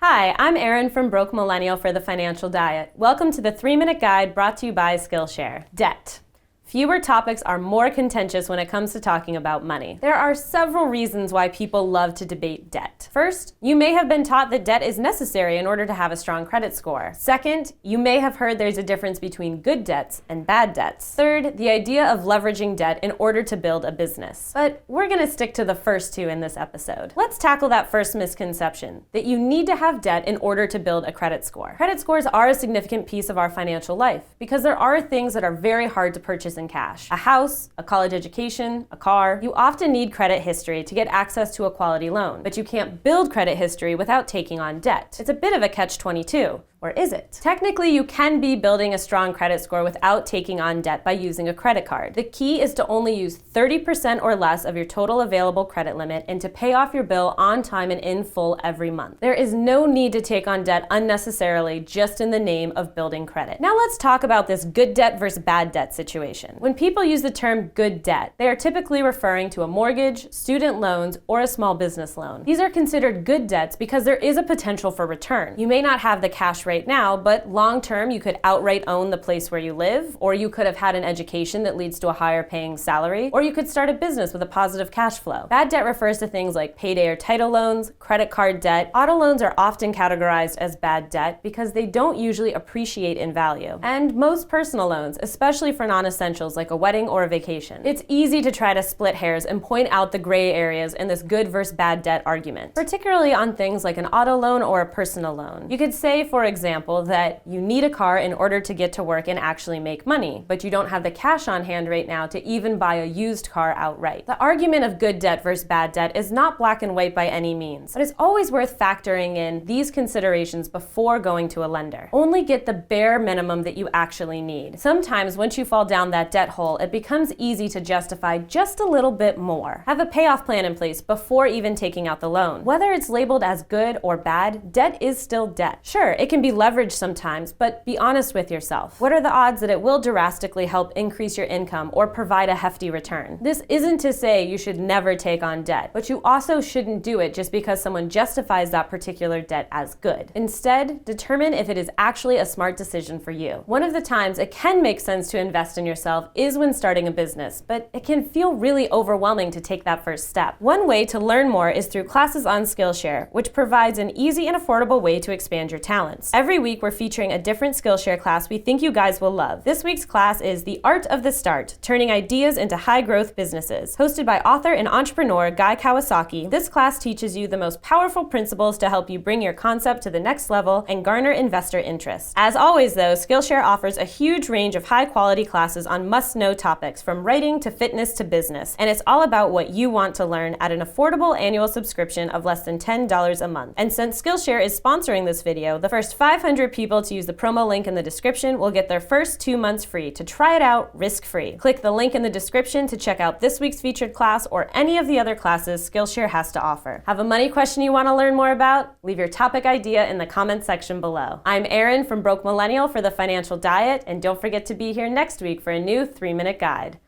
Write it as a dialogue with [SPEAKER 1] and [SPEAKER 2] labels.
[SPEAKER 1] Hi, I'm Erin from Broke Millennial for the Financial Diet. Welcome to the 3-Minute Guide brought to you by SKILLSHARE. Debt. Fewer topics are more contentious when it comes to talking about money. There are several reasons why people love to debate debt. First, you may have been taught that debt is necessary in order to have a strong credit score. Second, you may have heard there's a difference between good debts and bad debts. Third, the idea of leveraging debt in order to build a business. But we're going to stick to the first two in this episode. Let's tackle that first misconception, that you need to have debt in order to build a credit score. Credit scores are a significant piece of our financial life because there are things that are very hard to purchase in cash. A house, a college education, a car. You often need credit history to get access to a quality loan, but you can't build credit history without taking on debt. It's a bit of a catch-22. Or is it? Technically, you can be building a strong credit score without taking on debt by using a credit card. The key is to only use 30% or less of your total available credit limit and to pay off your bill on time and in full every month. There is no need to take on debt unnecessarily just in the name of building credit. Now let's talk about this good debt versus bad debt situation. When people use the term good debt, they are typically referring to a mortgage, student loans, or a small business loan. These are considered good debts because there is a potential for return. You may not have the cash right now, but long term you could outright own the place where you live, or you could have had an education that leads to a higher paying salary, or you could start a business with a positive cash flow. Bad debt refers to things like payday or title loans, credit card debt. Auto loans are often categorized as bad debt because they don't usually appreciate in value. And most personal loans, especially for non-essentials like a wedding or a vacation. It's easy to try to split hairs and point out the gray areas in this good versus bad debt argument, particularly on things like an auto loan or a personal loan. You could say, for example, that you need a car in order to get to work and actually make money, but you don't have the cash on hand right now to even buy a used car outright. The argument of good debt versus bad debt is not black and white by any means, but it's always worth factoring in these considerations before going to a lender. Only get the bare minimum that you actually need. Sometimes once you fall down that debt hole, it becomes easy to justify just a little bit more. Have a payoff plan in place before even taking out the loan. Whether it's labeled as good or bad, debt is still debt. Sure, it can be leveraged sometimes, but be honest with yourself. What are the odds that it will drastically help increase your income or provide a hefty return? This isn't to say you should never take on debt, but you also shouldn't do it just because someone justifies that particular debt as good. Instead, determine if it is actually a smart decision for you. One of the times it can make sense to invest in yourself is when starting a business, but it can feel really overwhelming to take that first step. One way to learn more is through classes on SKILLSHARE, which provides an easy and affordable way to expand your talents. Every week we're featuring a different SKILLSHARE class we think you guys will love. This week's class is The Art of the Start, Turning Ideas into High-Growth Businesses. Hosted by author and entrepreneur Guy Kawasaki, this class teaches you the most powerful principles to help you bring your concept to the next level and garner investor interest. As always though, SKILLSHARE offers a huge range of high-quality classes on must-know topics from writing to fitness to business, and it's all about what you want to learn at an affordable annual subscription of less than $10 a month. And since SKILLSHARE is sponsoring this video, the first 500 people to use the promo link in the description will get their first 2 months free to try it out risk-free. Click the link in the description to check out this week's featured class or any of the other classes SKILLSHARE has to offer. Have a money question you want to learn more about? Leave your topic idea in the comments section below. I'm Erin from Broke Millennial for the Financial Diet, and don't forget to be here next week for a new 3-Minute Guide.